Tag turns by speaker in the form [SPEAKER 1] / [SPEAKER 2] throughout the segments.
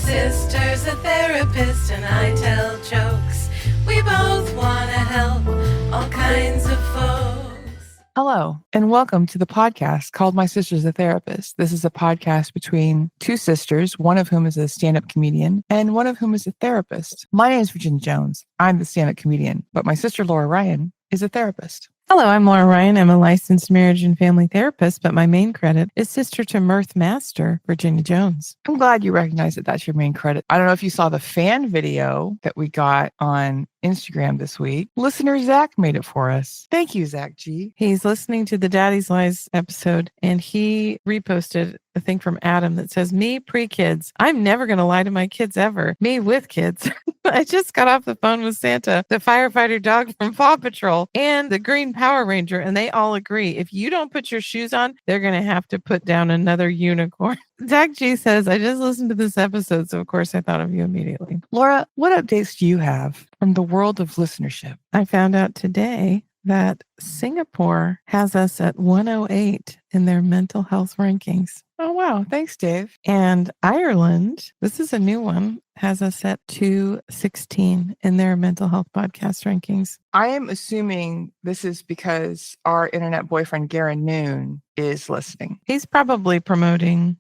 [SPEAKER 1] sister's a therapist and I tell jokes. We both want to help all kinds of folks.
[SPEAKER 2] Hello, and welcome to the podcast called My Sister's a Therapist. This is a podcast between two sisters, one of whom is a stand-up comedian and one of whom is a therapist. My name is Virginia Jones. I'm the stand-up comedian, but my sister Laura Ryan is a therapist.
[SPEAKER 3] Hello, I'm Laura Ryan. I'm a licensed marriage and family therapist, but my main credit is sister to Mirth Master, Virginia Jones.
[SPEAKER 2] I'm glad you recognize that that's your main credit. I don't know if you saw the fan video that we got on Instagram this week. Listener Zach made it for us. Thank you, Zach G.
[SPEAKER 3] He's listening to the Daddy's Lies episode, and he reposted a thing from Adam that says, me pre-kids. I'm never going to lie to my kids ever. Me with kids. I just got off the phone with Santa, the firefighter dog from Paw Patrol, and the Green Power Ranger, and they all agree. If you don't put your shoes on, they're going to have to put down another unicorn. Zach G says, I just listened to this episode, so of course I thought of you immediately.
[SPEAKER 2] Laura, what updates do you have from the world of listenership?
[SPEAKER 3] I found out today that Singapore has us at 108 in their mental health rankings.
[SPEAKER 2] Oh, wow. Thanks, Dave.
[SPEAKER 3] And Ireland, this is a new one, has us at 216 in their mental health podcast rankings.
[SPEAKER 2] I am assuming this is because our internet boyfriend, Garen Noon, is listening.
[SPEAKER 3] He's probably promoting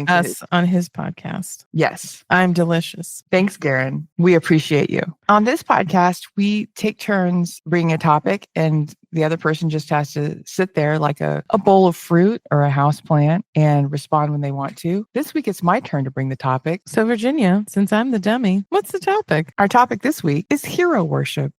[SPEAKER 2] us
[SPEAKER 3] on his podcast.
[SPEAKER 2] Yes.
[SPEAKER 3] I'm delicious.
[SPEAKER 2] Thanks, Garen. We appreciate you. On this podcast, we take turns bringing a topic, and the other person just has to sit there like a bowl of fruit or a house plant and respond when they want to. This week, it's my turn to bring the topic.
[SPEAKER 3] So, Virginia, since I'm the dummy, what's the topic?
[SPEAKER 2] Our topic this week is hero worship.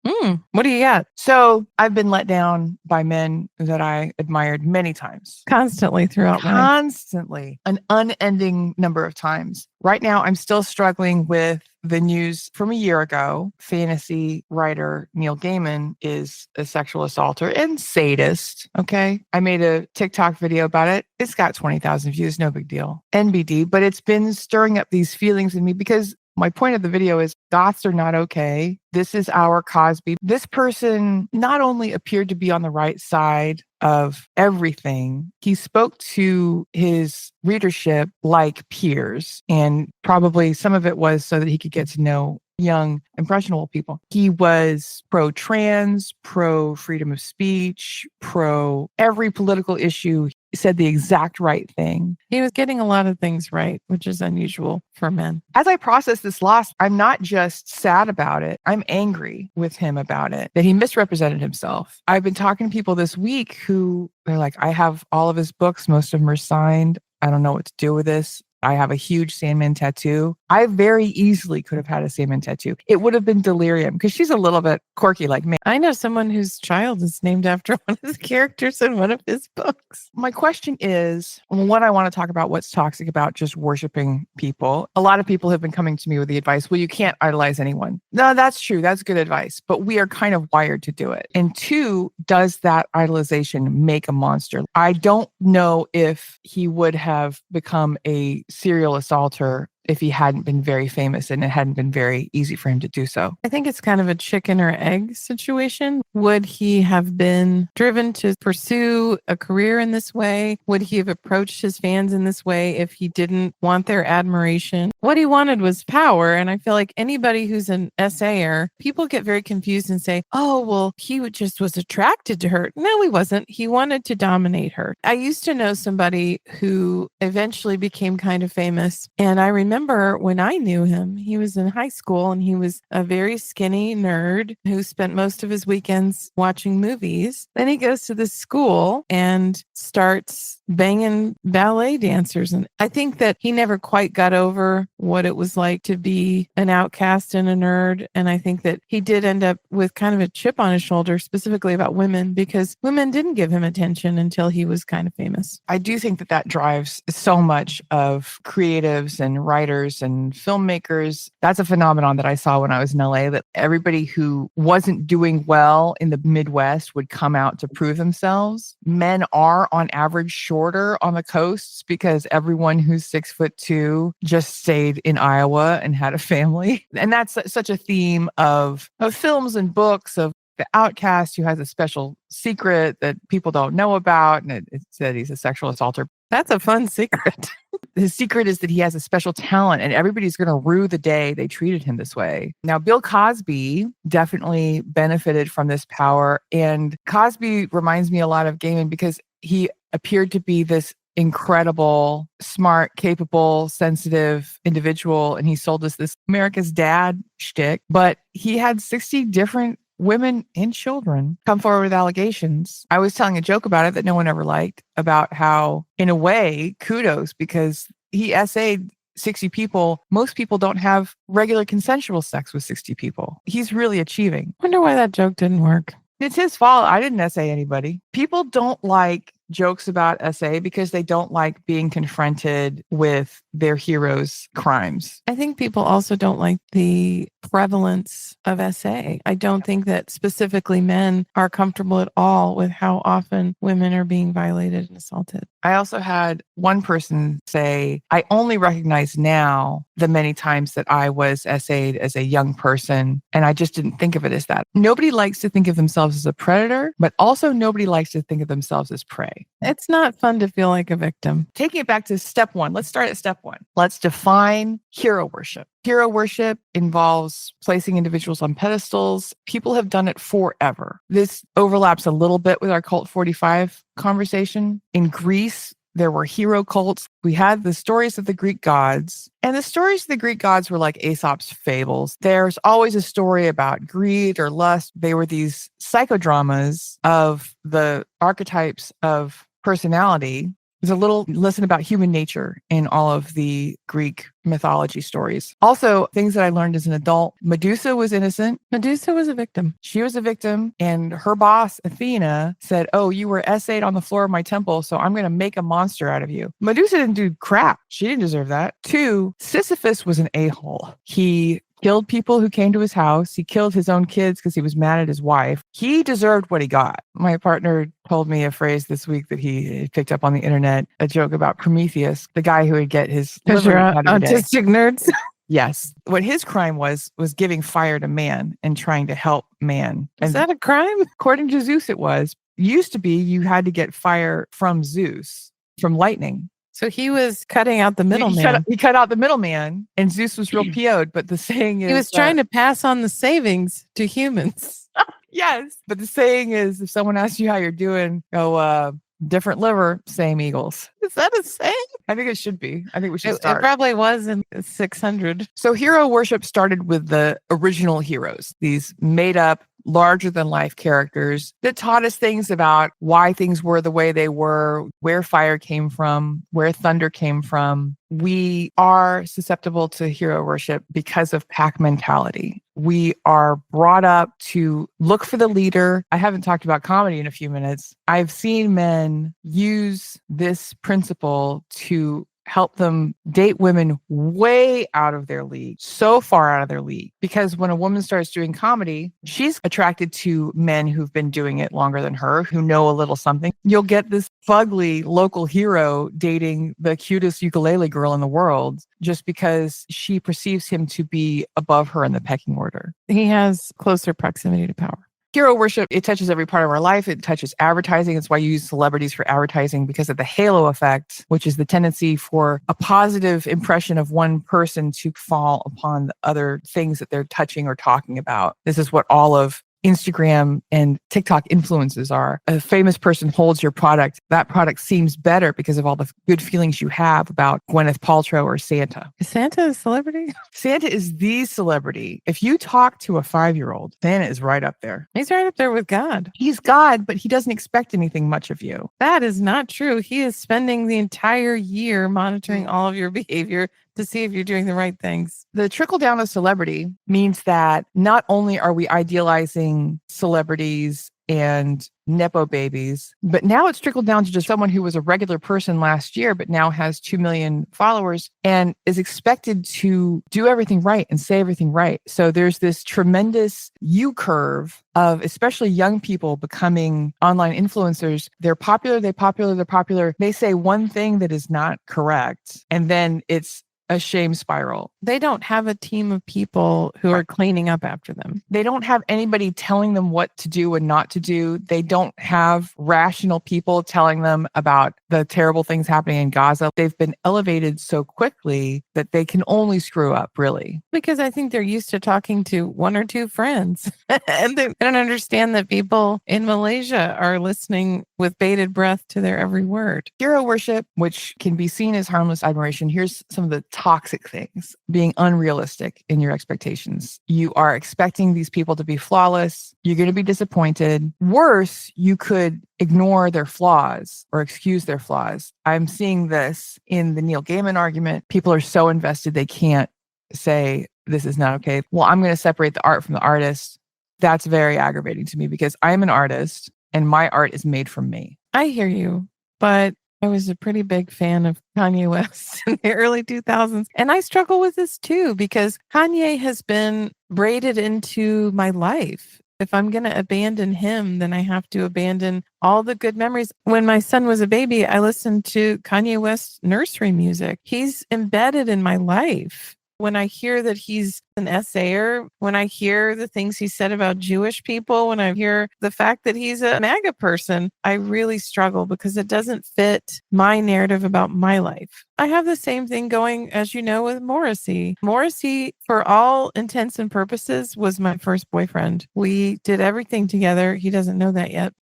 [SPEAKER 3] What do you got?
[SPEAKER 2] So I've been let down by men that I admired many times.
[SPEAKER 3] Constantly throughout life.
[SPEAKER 2] Constantly. An unending number of times. Right now, I'm still struggling with the news from a year ago. Fantasy writer Neil Gaiman is a sexual assaulter and sadist. Okay. I made a TikTok video about it. It's got 20,000 views. No big deal. NBD. But it's been stirring up these feelings in me because my point of the video is goths are not okay. This is our Cosby. This person not only appeared to be on the right side of everything, he spoke to his readership like peers. And probably some of it was so that he could get to know young, impressionable people. He was pro-trans, pro-freedom of speech, pro every political issue. He said the exact right thing.
[SPEAKER 3] He was getting a lot of things right, which is unusual for men.
[SPEAKER 2] As I process this loss, I'm not just sad about it. I'm angry with him about it, that he misrepresented himself. I've been talking to people this week who they're like, I have all of his books. Most of them are signed. I don't know what to do with this. I have a huge Sandman tattoo. I very easily could have had a Sandman tattoo. It would have been delirium because she's a little bit quirky like me.
[SPEAKER 3] I know someone whose child is named after one of his characters in one of his books.
[SPEAKER 2] My question is, one, I want to talk about what's toxic about just worshiping people. A lot of people have been coming to me with the advice, well, you can't idolize anyone. No, that's true. That's good advice. But we are kind of wired to do it. And two, does that idolization make a monster? I don't know if he would have become a serial assaulter if he hadn't been very famous and it hadn't been very easy for him to do so.
[SPEAKER 3] I think it's kind of a chicken or egg situation. Would he have been driven to pursue a career in this way? Would he have approached his fans in this way if he didn't want their admiration? What he wanted was power. And I feel like anybody who's an essayer, people get very confused and say, oh, well, he just was attracted to her. No, he wasn't. He wanted to dominate her. I used to know somebody who eventually became kind of famous. And I remember when I knew him, he was in high school and he was a very skinny nerd who spent most of his weekends watching movies. Then he goes to this school and starts banging ballet dancers. And I think that he never quite got over what it was like to be an outcast and a nerd. And I think that he did end up with kind of a chip on his shoulder, specifically about women, because women didn't give him attention until he was kind of famous.
[SPEAKER 2] I do think that drives so much of creatives and writers and filmmakers. That's a phenomenon that I saw when I was in LA, that everybody who wasn't doing well in the Midwest would come out to prove themselves. Men are on average shorter on the coasts because everyone who's 6'2" just stayed in Iowa and had a family. And that's such a theme of films and books, of the outcast who has a special secret that people don't know about. And it said he's a sexual assaulter.
[SPEAKER 3] That's a fun secret.
[SPEAKER 2] His secret is that he has a special talent and everybody's going to rue the day they treated him this way. Now, Bill Cosby definitely benefited from this power. And Cosby reminds me a lot of Gaiman because he appeared to be this incredible, smart, capable, sensitive individual. And he sold us this America's Dad shtick. But he had 60 different women and children come forward with allegations. I was telling a joke about it that no one ever liked, about how, in a way, kudos, because he essayed 60 people. Most people don't have regular consensual sex with 60 people. He's really achieving.
[SPEAKER 3] Wonder why that joke didn't work.
[SPEAKER 2] It's his fault. I didn't essay anybody. People don't like jokes about SA because they don't like being confronted with their heroes' crimes.
[SPEAKER 3] I think people also don't like the prevalence of SA. I don't think that specifically men are comfortable at all with how often women are being violated and assaulted.
[SPEAKER 2] I also had one person say, I only recognize now the many times that I was SA'd as a young person, and I just didn't think of it as that. Nobody likes to think of themselves as a predator, but also nobody likes to think of themselves as prey.
[SPEAKER 3] It's not fun to feel like a victim.
[SPEAKER 2] Taking it back to step one, let's start at step one. Let's define hero worship. Hero worship involves placing individuals on pedestals. People have done it forever. This overlaps a little bit with our Cult 45 conversation. In Greece, there were hero cults. We had the stories of the Greek gods, and the stories of the Greek gods were like Aesop's fables. There's always a story about greed or lust. They were these psychodramas of the archetypes of personality. There's a little lesson about human nature in all of the Greek mythology stories. Also, things that I learned as an adult, Medusa was innocent.
[SPEAKER 3] Medusa was a victim.
[SPEAKER 2] She was a victim, and her boss, Athena, said, oh, you were essayed on the floor of my temple, so I'm going to make a monster out of you. Medusa didn't do crap. She didn't deserve that. 2, Sisyphus was an a-hole. He killed people who came to his house. He killed his own kids because he was mad at his wife. He deserved what he got. My partner told me a phrase this week that he picked up on the internet, a joke about Prometheus, the guy who would get his liver out every day.
[SPEAKER 3] Autistic nerds.
[SPEAKER 2] Yes. What his crime was giving fire to man and trying to help man.
[SPEAKER 3] Is that a crime?
[SPEAKER 2] According to Zeus, it was. Used to be you had to get fire from Zeus, from lightning.
[SPEAKER 3] So he was cutting out the middleman.
[SPEAKER 2] He cut out the middleman, and Zeus was real PO'd. But the saying is...
[SPEAKER 3] He was trying to pass on the savings to humans.
[SPEAKER 2] Yes. But the saying is, if someone asks you how you're doing, go, different liver, same Eagles.
[SPEAKER 3] Is that a saying?
[SPEAKER 2] I think it should be. I think we should start.
[SPEAKER 3] It probably was in 600.
[SPEAKER 2] So hero worship started with the original heroes, these made up, larger than life characters that taught us things about why things were the way they were, where fire came from, where thunder came from. We are susceptible to hero worship because of pack mentality. We are brought up to look for the leader. I haven't talked about comedy in a few minutes. I've seen men use this principle to help them date women way out of their league, so far out of their league. Because when a woman starts doing comedy, she's attracted to men who've been doing it longer than her, who know a little something. You'll get this fugly local hero dating the cutest ukulele girl in the world just because she perceives him to be above her in the pecking order.
[SPEAKER 3] He has closer proximity to power.
[SPEAKER 2] Hero worship, it touches every part of our life. It touches advertising. It's why you use celebrities for advertising, because of the halo effect, which is the tendency for a positive impression of one person to fall upon the other things that they're touching or talking about. This is what all of Instagram and TikTok influences are. A famous person holds your product. That product seems better because of all the good feelings you have about Gwyneth Paltrow or Santa.
[SPEAKER 3] Is Santa a celebrity?
[SPEAKER 2] Santa is the celebrity. If you talk to a 5-year-old, Santa is right up there.
[SPEAKER 3] He's right up there with God.
[SPEAKER 2] He's God, but he doesn't expect anything much of you.
[SPEAKER 3] That is not true. He is spending the entire year monitoring all of your behavior to see if you're doing the right things.
[SPEAKER 2] The trickle down of celebrity means that not only are we idealizing celebrities and Nepo babies, but now it's trickled down to just someone who was a regular person last year, but now has 2 million followers and is expected to do everything right and say everything right. So there's this tremendous U-curve of especially young people becoming online influencers. They're popular. They say one thing that is not correct. And then it's a shame spiral.
[SPEAKER 3] They don't have a team of people who are cleaning up after them.
[SPEAKER 2] They don't have anybody telling them what to do and not to do. They don't have rational people telling them about the terrible things happening in Gaza. They've been elevated so quickly that they can only screw up, really.
[SPEAKER 3] Because I think they're used to talking to one or two friends. And they don't understand that people in Malaysia are listening with bated breath to their every word.
[SPEAKER 2] Hero worship, which can be seen as harmless admiration, here's some of the toxic things: being unrealistic in your expectations. You are expecting these people to be flawless. You're going to be disappointed. Worse, you could ignore their flaws or excuse their flaws. I'm seeing this in the Neil Gaiman argument. People are so invested they can't say, this is not okay. Well, I'm going to separate the art from the artist. That's very aggravating to me because I'm an artist and my art is made from me.
[SPEAKER 3] I hear you, but I was a pretty big fan of Kanye West in the early 2000s. And I struggle with this too, because Kanye has been braided into my life. If I'm going to abandon him, then I have to abandon all the good memories. When my son was a baby, I listened to Kanye West nursery music. He's embedded in my life. When I hear that he's an essayer, when I hear the things he said about Jewish people, when I hear the fact that he's a MAGA person, I really struggle because it doesn't fit my narrative about my life. I have the same thing going, as you know, with Morrissey. Morrissey, for all intents and purposes, was my first boyfriend. We did everything together. He doesn't know that yet.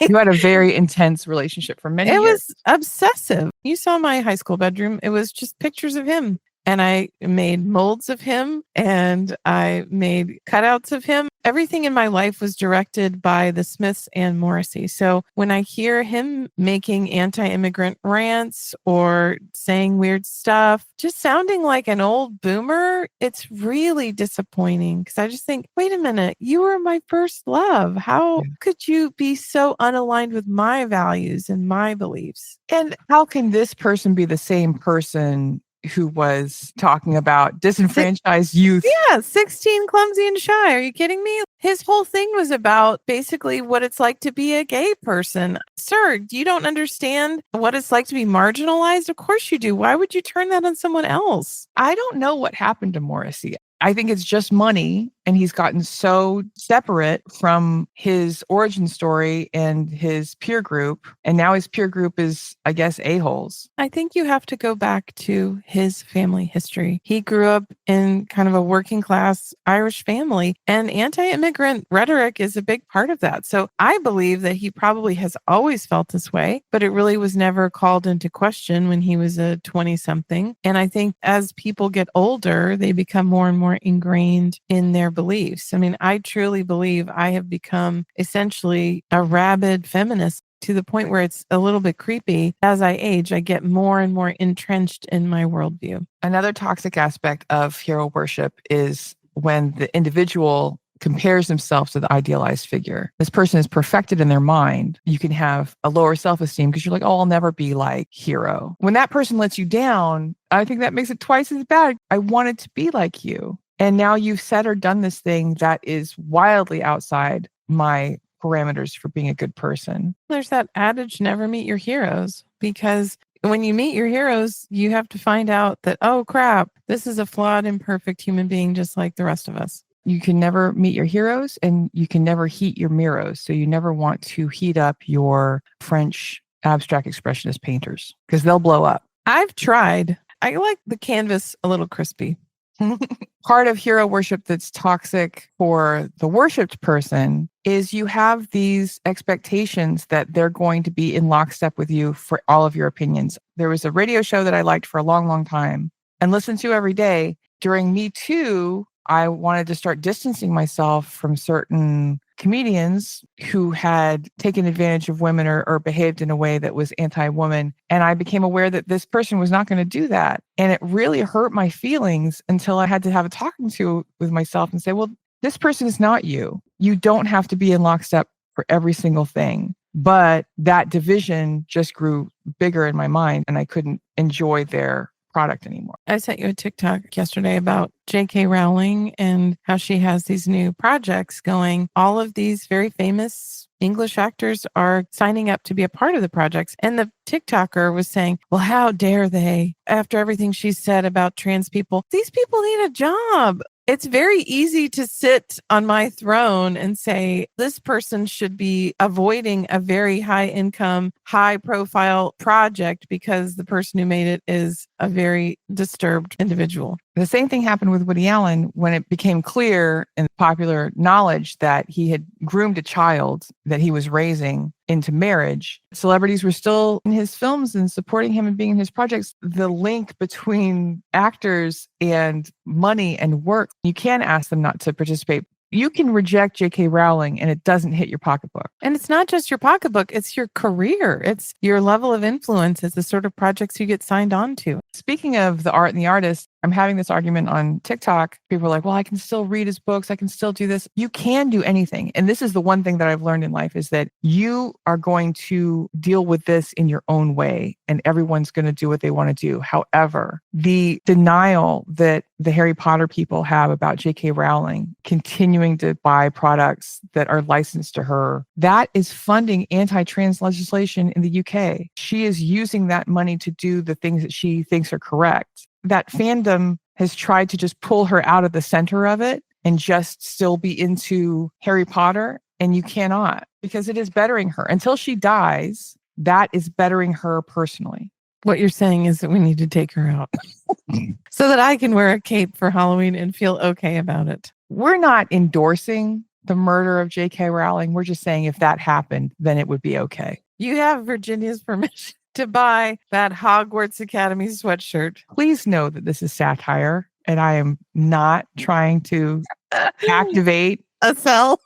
[SPEAKER 2] You had a very intense relationship for many years.
[SPEAKER 3] It was obsessive. You saw my high school bedroom. It was just pictures of him. And I made molds of him and I made cutouts of him. Everything in my life was directed by the Smiths and Morrissey. So when I hear him making anti-immigrant rants or saying weird stuff, just sounding like an old boomer, it's really disappointing because I just think, wait a minute, you were my first love. How could you be so unaligned with my values and my beliefs?
[SPEAKER 2] And how can this person be the same person who was talking about disenfranchised youth?
[SPEAKER 3] Yeah, 16, clumsy and shy. Are you kidding me? His whole thing was about basically what it's like to be a gay person. Sir, you don't understand what it's like to be marginalized? Of course you do. Why would you turn that on someone else?
[SPEAKER 2] I don't know what happened to Morrissey. I think it's just money, and he's gotten so separate from his origin story and his peer group. And now his peer group is, I guess, a-holes.
[SPEAKER 3] I think you have to go back to his family history. He grew up in kind of a working class Irish family, and anti-immigrant rhetoric is a big part of that. So I believe that he probably has always felt this way, but it really was never called into question when he was a 20-something. And I think as people get older, they become more and more ingrained in their beliefs. I mean, I truly believe I have become essentially a rabid feminist to the point where it's a little bit creepy. As I age, I get more and more entrenched in my worldview.
[SPEAKER 2] Another toxic aspect of hero worship is when the individual compares themselves to the idealized figure. This person is perfected in their mind. You can have a lower self-esteem because you're like, oh, I'll never be like hero. When that person lets you down, I think that makes it twice as bad. I wanted to be like you. And now you've said or done this thing that is wildly outside my parameters for being a good person.
[SPEAKER 3] There's that adage, never meet your heroes, because when you meet your heroes, you have to find out that, oh crap, this is a flawed, imperfect human being just like the rest of us.
[SPEAKER 2] You can never meet your heroes and you can never heat your mirrors. So you never want to heat up your French abstract expressionist painters because they'll blow up.
[SPEAKER 3] I've tried. I like the canvas a little crispy.
[SPEAKER 2] Part of hero worship that's toxic for the worshipped person is you have these expectations that they're going to be in lockstep with you for all of your opinions. There was a radio show that I liked for a long, long time and listened to every day. During Me Too, I wanted to start distancing myself from certain comedians who had taken advantage of women or behaved in a way that was anti-woman. And I became aware that this person was not going to do that. And it really hurt my feelings until I had to have a talking to with myself and say, well, this person is not you. You don't have to be in lockstep for every single thing. But that division just grew bigger in my mind and I couldn't enjoy their product anymore.
[SPEAKER 3] I sent you a TikTok yesterday about J.K. Rowling and how she has these new projects going. All of these very famous English actors are signing up to be a part of the projects. And the TikToker was saying, well, how dare they? After everything she said about trans people, these people need a job. It's very easy to sit on my throne and say, this person should be avoiding a very high income, high profile project because the person who made it is a very disturbed individual.
[SPEAKER 2] The same thing happened with Woody Allen when it became clear in popular knowledge that he had groomed a child that he was raising into marriage. Celebrities were still in his films and supporting him and being in his projects. The link between actors and money and work, you can ask them not to participate. You can reject J.K. Rowling and it doesn't hit your pocketbook.
[SPEAKER 3] And it's not just your pocketbook, it's your career. It's your level of influence. It's the sort of projects you get signed on to.
[SPEAKER 2] Speaking of the art and the artist, I'm having this argument on TikTok. People are like, well, I can still read his books. I can still do this. You can do anything. And this is the one thing that I've learned in life is that you are going to deal with this in your own way and everyone's going to do what they want to do. However, the denial that the Harry Potter people have about J.K. Rowling continuing to buy products that are licensed to her, that is funding anti-trans legislation in the UK. She is using that money to do the things that she thinks are correct. That fandom has tried to just pull her out of the center of it and just still be into Harry Potter. And you cannot, because it is bettering her. Until she dies, that is bettering her personally.
[SPEAKER 3] What you're saying is that we need to take her out so that I can wear a cape for Halloween and feel okay about it.
[SPEAKER 2] We're not endorsing the murder of J.K. Rowling. We're just saying if that happened, then it would be okay.
[SPEAKER 3] You have Virginia's permission to buy that Hogwarts Academy sweatshirt.
[SPEAKER 2] Please know that this is satire and I am not trying to activate
[SPEAKER 3] a cell.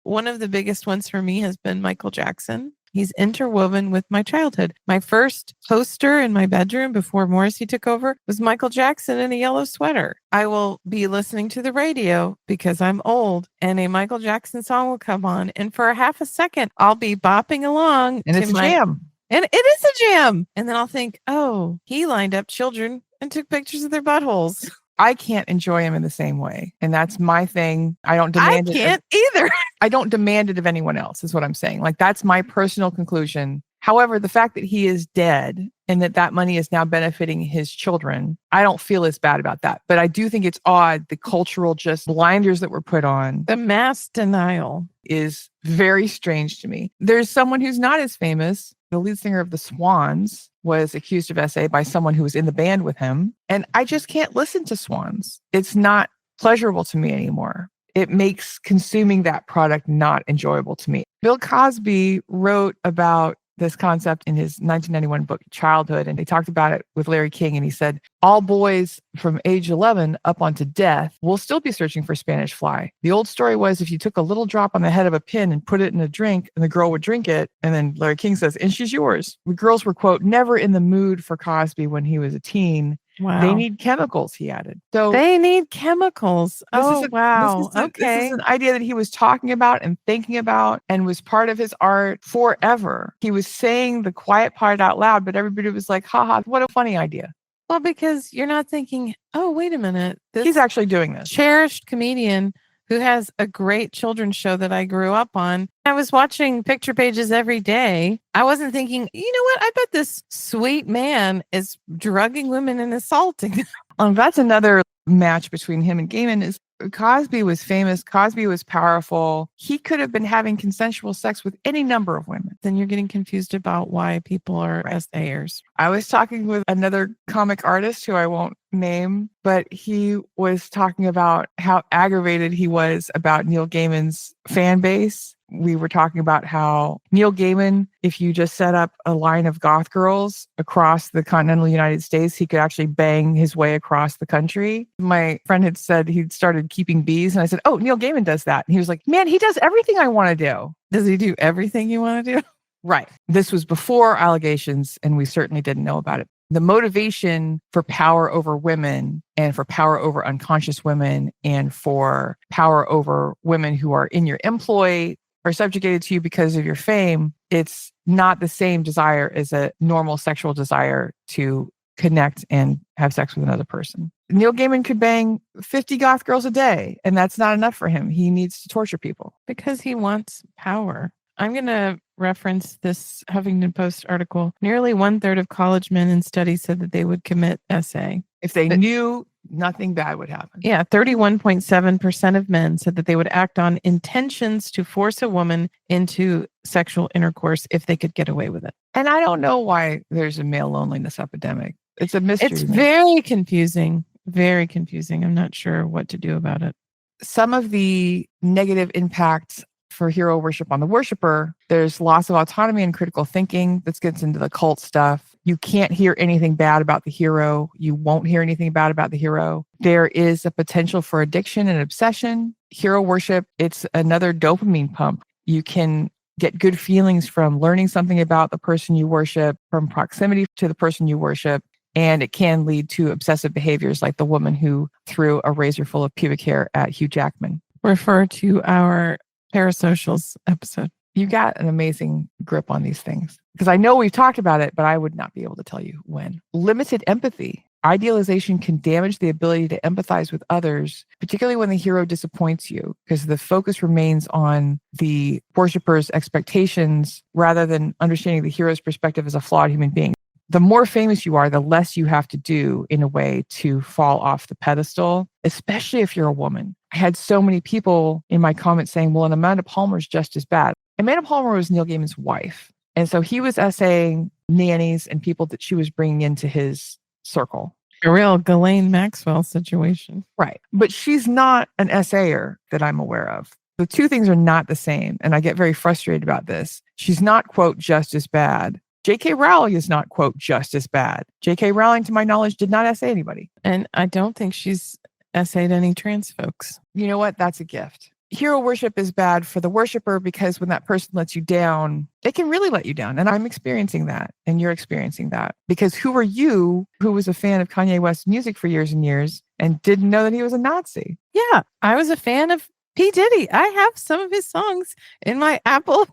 [SPEAKER 3] One of the biggest ones for me has been Michael Jackson. He's interwoven with my childhood. My first poster in my bedroom before Morrissey took over was Michael Jackson in a yellow sweater. I will be listening to the radio because I'm old and a Michael Jackson song will come on. And for a half a second, I'll be bopping along.
[SPEAKER 2] And it's a jam.
[SPEAKER 3] And it is a jam. And then I'll think, oh, he lined up children and took pictures of their buttholes.
[SPEAKER 2] I can't enjoy him in the same way. And that's my thing. I don't demand it.
[SPEAKER 3] I can't either.
[SPEAKER 2] I don't demand it of anyone else, is what I'm saying. Like, that's my personal conclusion. However, the fact that he is dead and that money is now benefiting his children, I don't feel as bad about that. But I do think it's odd, the cultural just blinders that were put on.
[SPEAKER 3] The mass denial
[SPEAKER 2] is very strange to me. There's someone who's not as famous. The lead singer of the Swans was accused of SA by someone who was in the band with him. And I just can't listen to Swans. It's not pleasurable to me anymore. It makes consuming that product not enjoyable to me. Bill Cosby wrote about this concept in his 1991 book, Childhood, and they talked about it with Larry King. And he said, all boys from age 11 up onto death will still be searching for Spanish fly. The old story was if you took a little drop on the head of a pin and put it in a drink and the girl would drink it. And then Larry King says, and she's yours. The girls were, quote, never in the mood for Cosby when he was a teen.
[SPEAKER 3] Wow.
[SPEAKER 2] They need chemicals, he added. So
[SPEAKER 3] they need chemicals. Wow.
[SPEAKER 2] This is an idea that he was talking about and thinking about and was part of his art forever. He was saying the quiet part out loud, but everybody was like, haha, what a funny idea.
[SPEAKER 3] Well, because you're not thinking, oh, wait a minute.
[SPEAKER 2] He's actually doing this.
[SPEAKER 3] Cherished comedian who has a great children's show that I grew up on. I was watching picture pages every day. I wasn't thinking, you know what? I bet this sweet man is drugging women and assaulting.
[SPEAKER 2] That's another match between him and Gaiman is Cosby was famous. Cosby was powerful. He could have been having consensual sex with any number of women.
[SPEAKER 3] Then you're getting confused about why people are SAers.
[SPEAKER 2] I was talking with another comic artist who I won't name, but he was talking about how aggravated he was about Neil Gaiman's fan base. We were talking about how Neil Gaiman, if you just set up a line of goth girls across the continental United States, he could actually bang his way across the country. My friend had said he'd started keeping bees. And I said, oh, Neil Gaiman does that. And he was like, man, he does everything I want to do.
[SPEAKER 3] Does he do everything you want to do?
[SPEAKER 2] Right. This was before allegations, and we certainly didn't know about it. The motivation for power over women and for power over unconscious women and for power over women who are in your employ are subjugated to you because of your fame, it's not the same desire as a normal sexual desire to connect and have sex with another person. Neil Gaiman could bang 50 goth girls a day, and that's not enough for him. He needs to torture people.
[SPEAKER 3] Because he wants power. I'm going to reference this Huffington Post article. Nearly 1/3 of college men in studies said that they would commit SA.
[SPEAKER 2] If they knew nothing bad would happen.
[SPEAKER 3] Yeah, 31.7% of men said that they would act on intentions to force a woman into sexual intercourse if they could get away with it.
[SPEAKER 2] And I don't know why there's a male loneliness epidemic. It's a mystery.
[SPEAKER 3] It's very confusing. Very confusing. I'm not sure what to do about it.
[SPEAKER 2] Some of the negative impacts for hero worship on the worshiper, there's loss of autonomy and critical thinking. This gets into the cult stuff. You can't hear anything bad about the hero. You won't hear anything bad about the hero. There is a potential for addiction and obsession. Hero worship, it's another dopamine pump. You can get good feelings from learning something about the person you worship, from proximity to the person you worship. And it can lead to obsessive behaviors like the woman who threw a razor full of pubic hair at Hugh Jackman.
[SPEAKER 3] Refer to our parasocials episode.
[SPEAKER 2] You got an amazing grip on these things because I know we've talked about it, but I would not be able to tell you when. Limited empathy. Idealization can damage the ability to empathize with others, particularly when the hero disappoints you, because the focus remains on the worshiper's expectations rather than understanding the hero's perspective as a flawed human being. The more famous you are, the less you have to do in a way to fall off the pedestal, especially if you're a woman. I had so many people in my comments saying, well, and Amanda Palmer's just as bad. Amanda Palmer was Neil Gaiman's wife. And so he was essaying nannies and people that she was bringing into his circle.
[SPEAKER 3] A real Ghislaine Maxwell situation.
[SPEAKER 2] Right. But she's not an essayer that I'm aware of. The two things are not the same. And I get very frustrated about this. She's not, quote, just as bad. J.K. Rowling is not, quote, just as bad. J.K. Rowling, to my knowledge, did not essay anybody.
[SPEAKER 3] And I don't think she's essayed any trans folks.
[SPEAKER 2] You know what? That's a gift. Hero worship is bad for the worshiper because when that person lets you down, they can really let you down. And I'm experiencing that. And you're experiencing that. Because who are you who was a fan of Kanye West's music for years and years and didn't know that he was a Nazi?
[SPEAKER 3] Yeah, I was a fan of P. Diddy. I have some of his songs in my Apple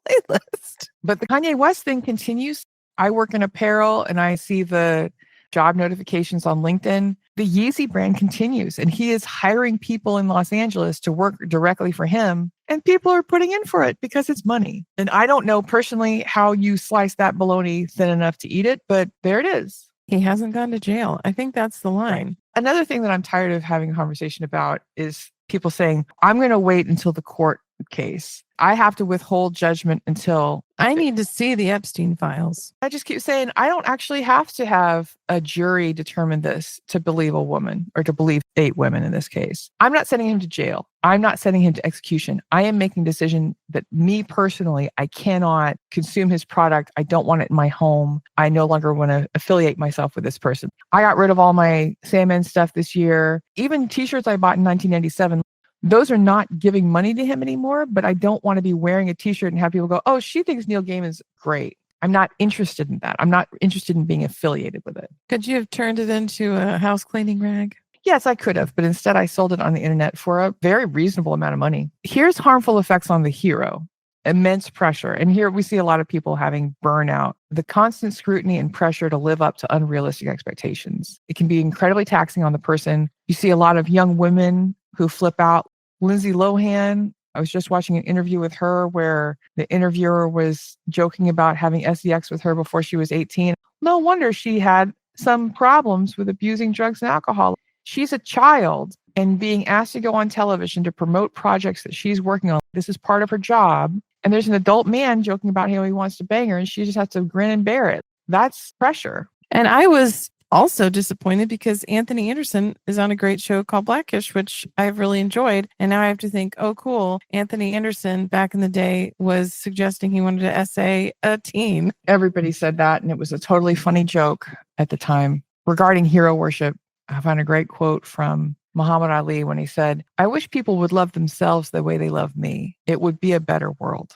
[SPEAKER 3] playlist.
[SPEAKER 2] But the Kanye West thing continues. I work in apparel and I see the job notifications on LinkedIn. The Yeezy brand continues and he is hiring people in Los Angeles to work directly for him. And people are putting in for it because it's money. And I don't know personally how you slice that bologna thin enough to eat it, but there it is.
[SPEAKER 3] He hasn't gone to jail. I think that's the line.
[SPEAKER 2] Right. Another thing that I'm tired of having a conversation about is people saying, I'm going to wait until the court case. I have to withhold judgment until
[SPEAKER 3] I need to see the Epstein files.
[SPEAKER 2] I just keep saying, I don't actually have to have a jury determine this to believe a woman or to believe 8 women in this case. I'm not sending him to jail. I'm not sending him to execution. I am making a decision that me personally, I cannot consume his product. I don't want it in my home. I no longer want to affiliate myself with this person. I got rid of all my Sandman stuff this year. Even t-shirts I bought in 1997. Those are not giving money to him anymore, but I don't want to be wearing a t-shirt and have people go, oh, she thinks Neil Gaiman's great. I'm not interested in that. I'm not interested in being affiliated with it.
[SPEAKER 3] Could you have turned it into a house cleaning rag?
[SPEAKER 2] Yes, I could have, but instead I sold it on the internet for a very reasonable amount of money. Here's harmful effects on the hero. Immense pressure. And here we see a lot of people having burnout. The constant scrutiny and pressure to live up to unrealistic expectations. It can be incredibly taxing on the person. You see a lot of young women who flip out. Lindsay Lohan, I was just watching an interview with her where the interviewer was joking about having SEX with her before she was 18. No wonder she had some problems with abusing drugs and alcohol. She's a child and being asked to go on television to promote projects that she's working on. This is part of her job. And there's an adult man joking about how he wants to bang her and she just has to grin and bear it. That's pressure.
[SPEAKER 3] And I was also disappointed because Anthony Anderson is on a great show called Blackish, which I've really enjoyed. And now I have to think, oh, cool. Anthony Anderson back in the day was suggesting he wanted to essay a teen.
[SPEAKER 2] Everybody said that. And it was a totally funny joke at the time. Regarding hero worship, I found a great quote from Muhammad Ali when he said, I wish people would love themselves the way they love me. It would be a better world.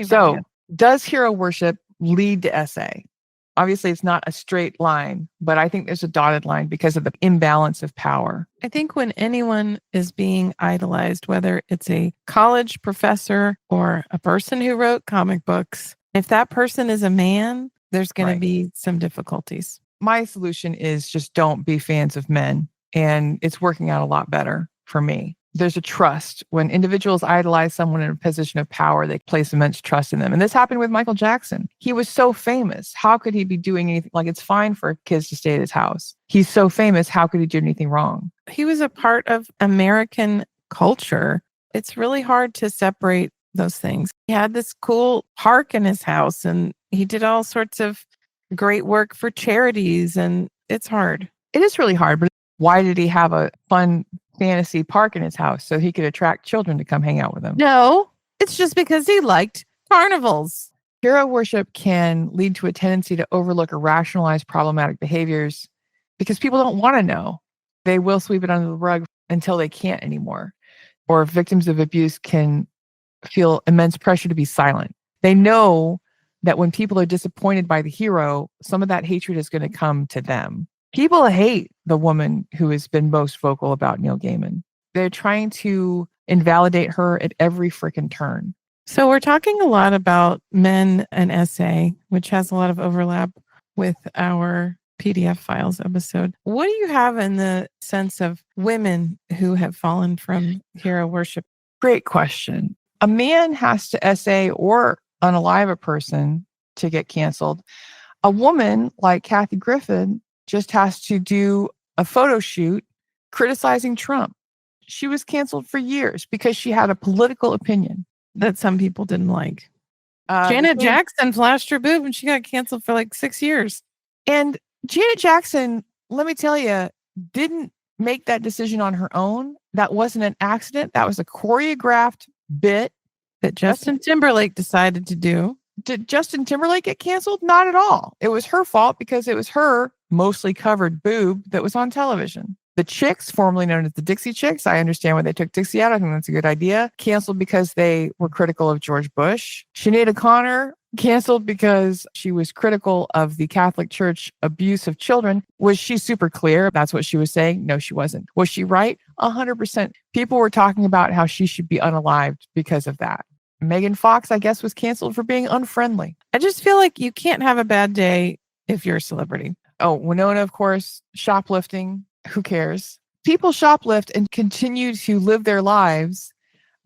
[SPEAKER 2] So does hero worship lead to SA? Obviously, it's not a straight line, but I think there's a dotted line because of the imbalance of power.
[SPEAKER 3] I think when anyone is being idolized, whether it's a college professor or a person who wrote comic books, if that person is a man, there's going to be some difficulties.
[SPEAKER 2] My solution is just don't be fans of men. And it's working out a lot better for me. There's a trust. When individuals idolize someone in a position of power, they place immense trust in them. And this happened with Michael Jackson. He was so famous. How could he be doing anything? Like, it's fine for kids to stay at his house. He's so famous. How could he do anything wrong?
[SPEAKER 3] He was a part of American culture. It's really hard to separate those things. He had this cool park in his house and he did all sorts of great work for charities, and it's hard.
[SPEAKER 2] It is really hard, but why did he have a fun fantasy park in his house? So he could attract children to come hang out with him.
[SPEAKER 3] No, it's just because he liked carnivals.
[SPEAKER 2] Hero worship can lead to a tendency to overlook or rationalize problematic behaviors because people don't want to know. They will sweep it under the rug until they can't anymore. Or victims of abuse can feel immense pressure to be silent. They know that when people are disappointed by the hero, some of that hatred is going to come to them. People hate the woman who has been most vocal about Neil Gaiman. They're trying to invalidate her at every freaking turn.
[SPEAKER 3] So we're talking a lot about men and essay, which has a lot of overlap with our PDF files episode. What do you have in the sense of women who have fallen from hero worship?
[SPEAKER 2] Great question. A man has to essay or unalive a person to get canceled. A woman like Kathy Griffin just has to do a photo shoot criticizing Trump. She was canceled for years because she had a political opinion
[SPEAKER 3] that some people didn't like. Janet Jackson flashed her boob and she got canceled for like 6 years.
[SPEAKER 2] And Janet Jackson, let me tell you, didn't make that decision on her own. That wasn't an accident. That was a choreographed bit
[SPEAKER 3] that Justin Timberlake decided to do.
[SPEAKER 2] Did Justin Timberlake get canceled? Not at all. It was her fault because it was her mostly covered boob that was on television. The Chicks, formerly known as the Dixie Chicks, I understand why they took Dixie out. I think that's a good idea. Canceled because they were critical of George Bush. Sinead O'Connor canceled because she was critical of the Catholic Church abuse of children. Was she super clear? That's what she was saying? No, she wasn't. Was she right? 100%. People were talking about how she should be unalived because of that. Megan Fox, I guess, was canceled for being unfriendly.
[SPEAKER 3] I just feel like you can't have a bad day if you're a celebrity.
[SPEAKER 2] Oh, Winona, of course, shoplifting. Who cares? People shoplift and continue to live their lives.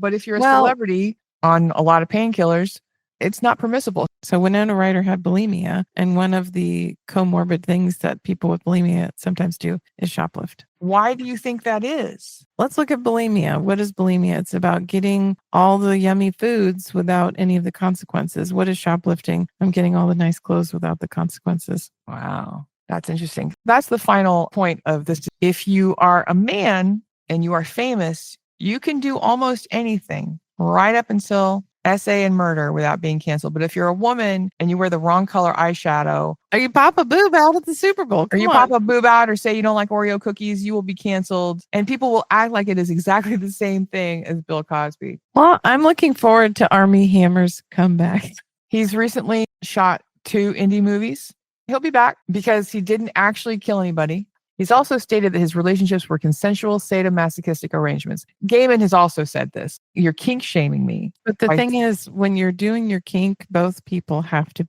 [SPEAKER 2] But if you're a celebrity on a lot of painkillers, it's not permissible.
[SPEAKER 3] So Winona Ryder had bulimia, and one of the comorbid things that people with bulimia sometimes do is shoplift.
[SPEAKER 2] Why do you think that is?
[SPEAKER 3] Let's look at bulimia. What is bulimia? It's about getting all the yummy foods without any of the consequences. What is shoplifting? I'm getting all the nice clothes without the consequences.
[SPEAKER 2] Wow. That's interesting. That's the final point of this. If you are a man and you are famous, you can do almost anything right up until essay and murder without being canceled. But if you're a woman and you wear the wrong color eyeshadow,
[SPEAKER 3] or you pop a boob out at the Super Bowl,
[SPEAKER 2] pop a boob out or say you don't like Oreo cookies, you will be canceled. And people will act like it is exactly the same thing as Bill Cosby.
[SPEAKER 3] Well, I'm looking forward to Armie Hammer's comeback.
[SPEAKER 2] He's recently shot 2 indie movies. He'll be back because he didn't actually kill anybody. He's also stated that his relationships were consensual, sadomasochistic arrangements. Gaiman has also said this. You're kink shaming me.
[SPEAKER 3] But the thing is, when you're doing your kink, both people have to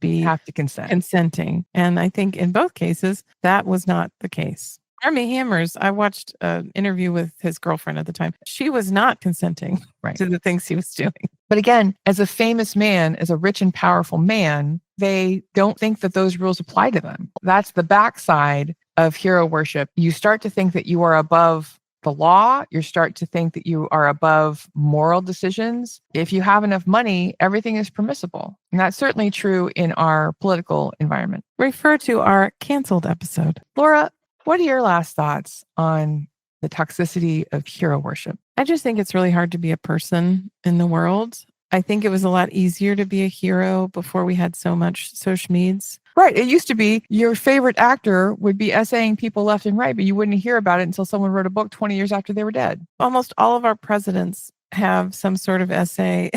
[SPEAKER 2] consent.
[SPEAKER 3] Consenting. And I think in both cases, that was not the case. Armie Hammer's, I watched an interview with his girlfriend at the time. She was not consenting to the things he was doing.
[SPEAKER 2] But again, as a famous man, as a rich and powerful man, they don't think that those rules apply to them. That's the backside of hero worship. You start to think that you are above the law. You start to think that you are above moral decisions. If you have enough money, everything is permissible. And that's certainly true in our political environment.
[SPEAKER 3] Refer to our canceled episode.
[SPEAKER 2] Laura, what are your last thoughts on the toxicity of hero worship?
[SPEAKER 3] I just think it's really hard to be a person in the world. I think it was a lot easier to be a hero before we had so much social medias.
[SPEAKER 2] Right. It used to be your favorite actor would be essaying people left and right, but you wouldn't hear about it until someone wrote a book 20 years after they were dead.
[SPEAKER 3] Almost all of our presidents have some sort of essay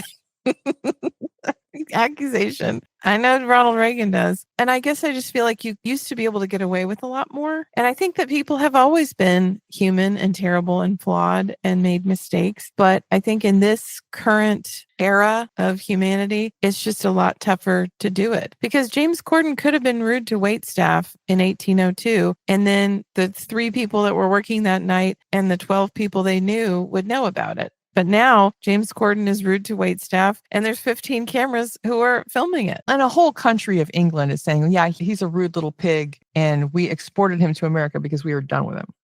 [SPEAKER 3] accusation. I know Ronald Reagan does. And I guess I just feel like you used to be able to get away with a lot more. And I think that people have always been human and terrible and flawed and made mistakes. But I think in this current era of humanity, it's just a lot tougher to do it because James Corden could have been rude to waitstaff in 1802. And then the 3 people that were working that night and the 12 people they knew would know about it. But now James Corden is rude to waitstaff and there's 15 cameras who are filming it.
[SPEAKER 2] And a whole country of England is saying, yeah, he's a rude little pig. And we exported him to America because we were done with him.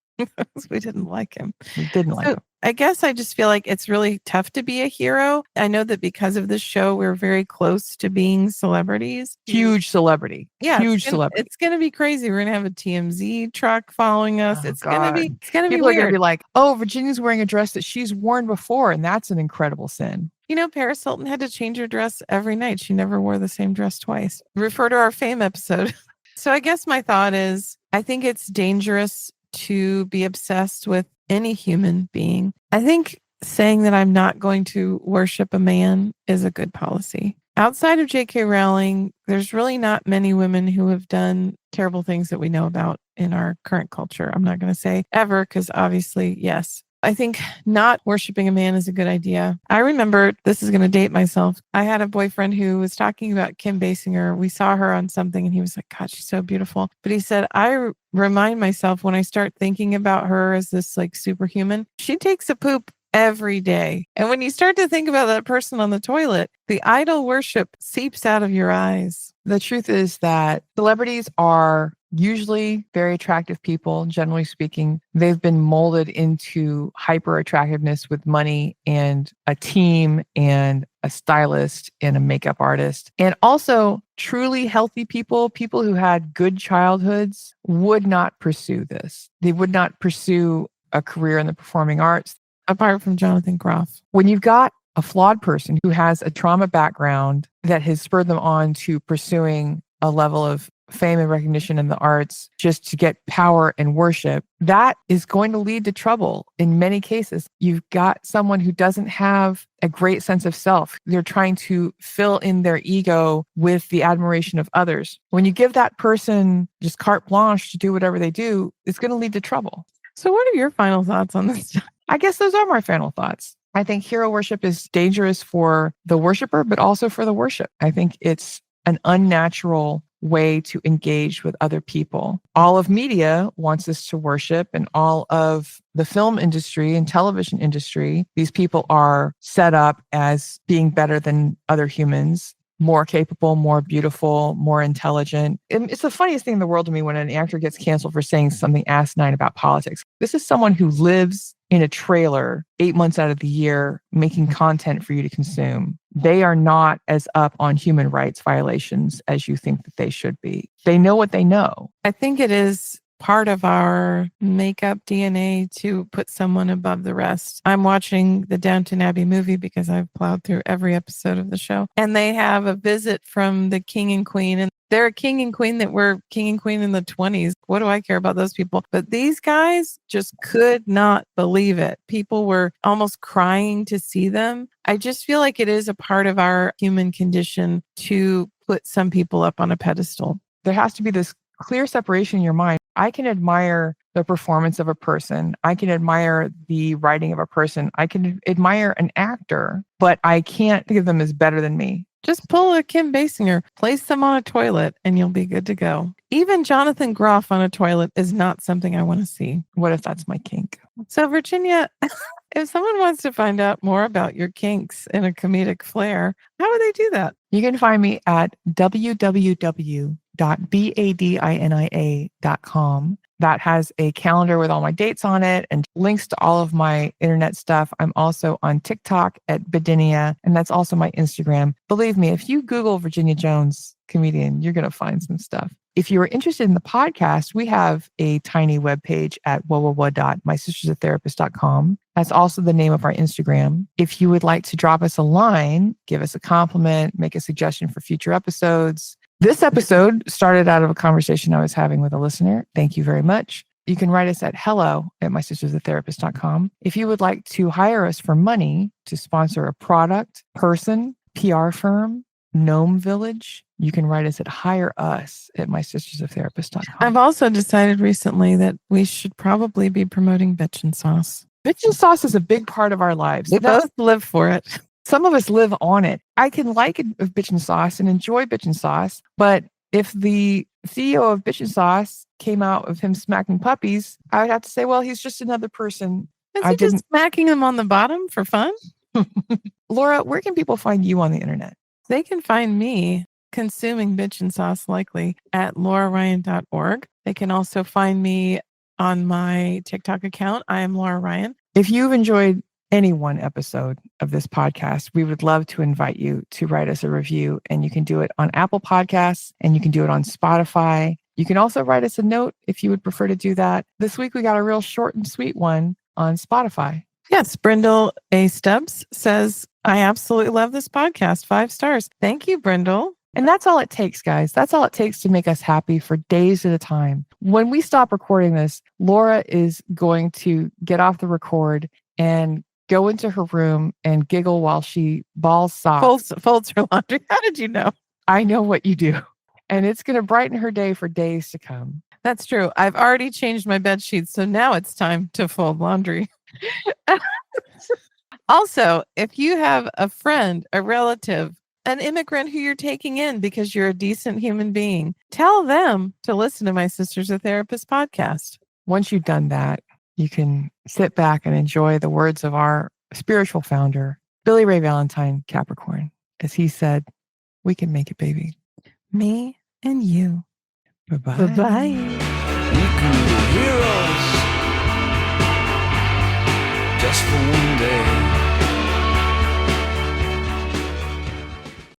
[SPEAKER 3] We didn't like him.
[SPEAKER 2] We didn't like him.
[SPEAKER 3] I guess I just feel like it's really tough to be a hero. I know that because of this show, we're very close to being celebrities.
[SPEAKER 2] Huge celebrity.
[SPEAKER 3] Yeah.
[SPEAKER 2] Huge celebrity.
[SPEAKER 3] It's going to be crazy. We're going to have a TMZ truck following us.
[SPEAKER 2] Oh,
[SPEAKER 3] it's going to be
[SPEAKER 2] People
[SPEAKER 3] weird.
[SPEAKER 2] are going to be like, oh, Virginia's wearing a dress that she's worn before. And that's an incredible sin.
[SPEAKER 3] You know, Paris Hilton had to change her dress every night. She never wore the same dress twice. Refer to our Fame episode. So I guess my thought is, I think it's dangerous to be obsessed with any human being. I think saying that I'm not going to worship a man is a good policy. Outside of J.K. Rowling, there's really not many women who have done terrible things that we know about in our current culture. I'm not going to say ever, because obviously, yes. I think not worshiping a man is a good idea. I remember, this is going to date myself. I had a boyfriend who was talking about Kim Basinger. We saw her on something and he was like, God, she's so beautiful. But he said, I remind myself when I start thinking about her as this like superhuman, she takes a poop every day. And when you start to think about that person on the toilet, the idol worship seeps out of your eyes.
[SPEAKER 2] The truth is that celebrities are usually very attractive people, generally speaking. They've been molded into hyper attractiveness with money and a team and a stylist and a makeup artist. And also truly healthy people who had good childhoods would not pursue this. They would not pursue a career in the performing arts.
[SPEAKER 3] Apart from Jonathan Groff.
[SPEAKER 2] When you've got a flawed person who has a trauma background that has spurred them on to pursuing a level of fame and recognition in the arts just to get power and worship, that is going to lead to trouble in many cases. You've got someone who doesn't have a great sense of self. They're trying to fill in their ego with the admiration of others. When you give that person just carte blanche to do whatever they do, it's going to lead to trouble.
[SPEAKER 3] So what are your final thoughts on this?
[SPEAKER 2] I guess those are my final thoughts. I think hero worship is dangerous for the worshiper, but also for the worship. I think it's an unnatural way to engage with other people. All of media wants us to worship, and all of the film industry and television industry, these people are set up as being better than other humans, more capable, more beautiful, more intelligent. It's the funniest thing in the world to me when an actor gets canceled for saying something asinine about politics. This is someone who lives in a trailer 8 months out of the year making content for you to consume. They are not as up on human rights violations as you think that they should be. They know what they know.
[SPEAKER 3] I think it is part of our makeup DNA to put someone above the rest. I'm watching the Downton Abbey movie because I've plowed through every episode of the show. And they have a visit from the king and queen. And they're a king and queen that were king and queen in the 20s. What do I care about those people? But these guys just could not believe it. People were almost crying to see them. I just feel like it is a part of our human condition to put some people up on a pedestal.
[SPEAKER 2] There has to be this clear separation in your mind. I can admire the performance of a person. I can admire the writing of a person. I can admire an actor, but I can't think of them as better than me.
[SPEAKER 3] Just pull a Kim Basinger, place them on a toilet, and you'll be good to go. Even Jonathan Groff on a toilet is not something I want to see.
[SPEAKER 2] What if that's my kink?
[SPEAKER 3] So, Virginia, if someone wants to find out more about your kinks in a comedic flair, how would they do that?
[SPEAKER 2] You can find me at www.badinia.com. That has a calendar with all my dates on it and links to all of my internet stuff. I'm also on TikTok at Badinia, and that's also my Instagram. Believe me, if you Google Virginia Jones comedian, you're going to find some stuff. If you are interested in the podcast, we have a tiny webpage at www.mysistersatherapist.com. That's also the name of our Instagram. If you would like to drop us a line, give us a compliment, make a suggestion for future episodes. This episode started out of a conversation I was having with a listener. Thank you very much. You can write us at hello@mysistersatherapist.com. If you would like to hire us for money to sponsor a product, person, PR firm, Gnome Village, you can write us at hireus@mysistersoftherapist.com.
[SPEAKER 3] I've also decided recently that we should probably be promoting bitchin' sauce.
[SPEAKER 2] Bitchin' sauce is a big part of our lives.
[SPEAKER 3] We both live for it.
[SPEAKER 2] Some of us live on it. I can like bitchin' sauce and enjoy bitchin' sauce, but if the CEO of bitchin' sauce came out of him smacking puppies, I would have to say, well, he's just another person.
[SPEAKER 3] Is he just smacking them on the bottom for fun?
[SPEAKER 2] Laura, where can people find you on the internet?
[SPEAKER 3] They can find me consuming bitchin' sauce likely at lauraryan.org. They can also find me on my TikTok account. I am Laura Ryan.
[SPEAKER 2] If you've enjoyed any one episode of this podcast, we would love to invite you to write us a review, and you can do it on Apple Podcasts and you can do it on Spotify. You can also write us a note if you would prefer to do that. This week, we got a real short and sweet one on Spotify.
[SPEAKER 3] Yes, Brindle A. Stubbs says, I absolutely love this podcast. 5 stars. Thank you, Brindle.
[SPEAKER 2] And that's all it takes, guys. That's all it takes to make us happy for days at a time. When we stop recording this, Laura is going to get off the record and go into her room and giggle while she balls socks.
[SPEAKER 3] Folds her laundry. How did you know?
[SPEAKER 2] I know what you do. And it's going to brighten her day for days to come.
[SPEAKER 3] That's true. I've already changed my bed sheets, so now it's time to fold laundry. Also, if you have a friend, a relative, an immigrant who you're taking in because you're a decent human being, tell them to listen to My Sister's a Therapist podcast.
[SPEAKER 2] Once you've done that, you can sit back and enjoy the words of our spiritual founder, Billy Ray Valentine, Capricorn. As he said, we can make it, baby.
[SPEAKER 3] Me and you.
[SPEAKER 2] Bye-bye.
[SPEAKER 3] Bye-bye.
[SPEAKER 4] You can be a hero.